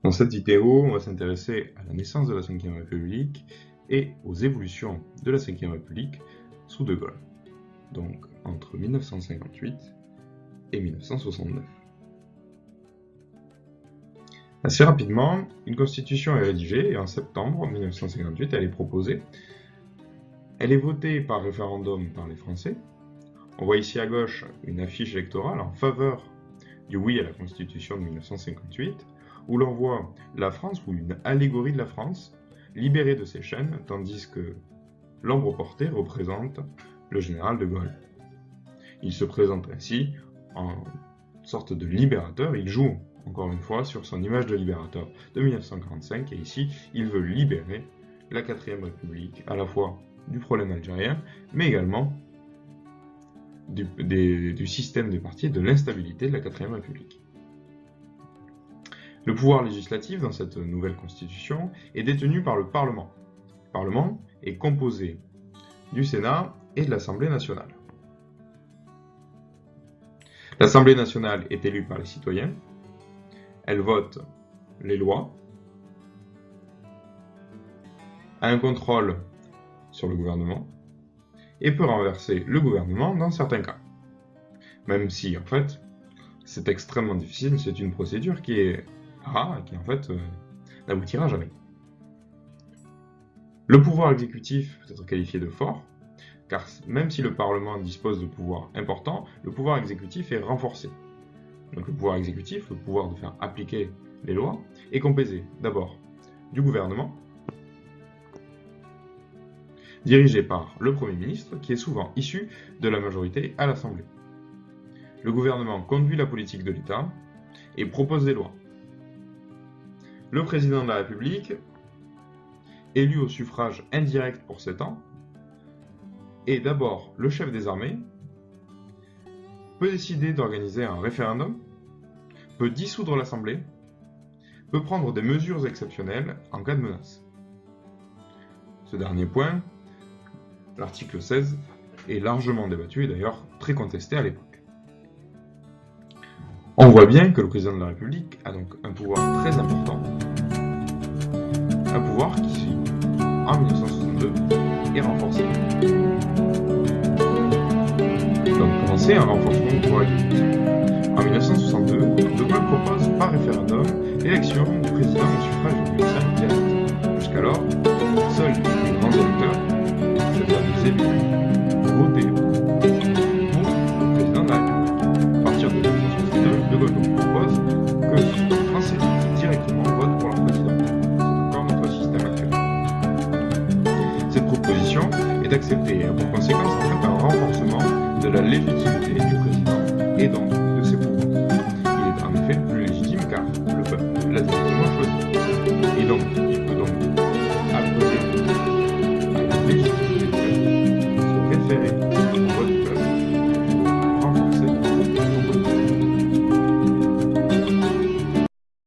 Dans cette vidéo, on va s'intéresser à la naissance de la Ve République et aux évolutions de la Ve République sous De Gaulle, donc entre 1958 et 1969. Assez rapidement, une constitution est rédigée et en septembre 1958, elle est proposée. Elle est votée par référendum par les Français. On voit ici à gauche une affiche électorale en faveur du oui à la Constitution de 1958, où l'on voit la France, ou une allégorie de la France, libérée de ses chaînes, tandis que l'ombre portée représente le général de Gaulle. Il se présente ainsi en sorte de libérateur, il joue encore une fois sur son image de libérateur de 1945, et ici il veut libérer la 4ème République, à la fois du problème algérien, mais également du système des partis et de l'instabilité de la 4ème République. Le pouvoir législatif dans cette nouvelle constitution est détenu par le Parlement. Le Parlement est composé du Sénat et de l'Assemblée nationale. L'Assemblée nationale est élue par les citoyens, elle vote les lois, a un contrôle sur le gouvernement et peut renverser le gouvernement dans certains cas. Même si, en fait, c'est extrêmement difficile, c'est une procédure qui est rare et qui, en fait, n'aboutira jamais. Le pouvoir exécutif peut être qualifié de fort, car même si le Parlement dispose de pouvoirs importants, le pouvoir exécutif est renforcé. Donc le pouvoir exécutif, le pouvoir de faire appliquer les lois, est composé d'abord du gouvernement, dirigé par le Premier ministre, qui est souvent issu de la majorité à l'Assemblée. Le gouvernement conduit la politique de l'État et propose des lois. Le président de la République, élu au suffrage indirect pour 7 ans, est d'abord le chef des armées, peut décider d'organiser un référendum, peut dissoudre l'Assemblée, peut prendre des mesures exceptionnelles en cas de menace. Ce dernier point, l'article 16, est largement débattu et d'ailleurs très contesté à l'époque. On voit bien que le président de la République a donc un pouvoir très important, un pouvoir qui, en 1962, est renforcé. Donc commencer un renforcement du pouvoir exécutif. En 1962, De Gaulle propose par référendum l'élection du président au suffrage universel direct. Jusqu'alors, seuls les grands électeurs, c'est-à-dire les élus, votaient pour le président de la République. À partir de 1962, De Gaulle propose que les Français directement votent pour leur président. C'est encore notre système actuel. Cette proposition est acceptée et a pour conséquence en fait un renforcement de la légitimité du président et donc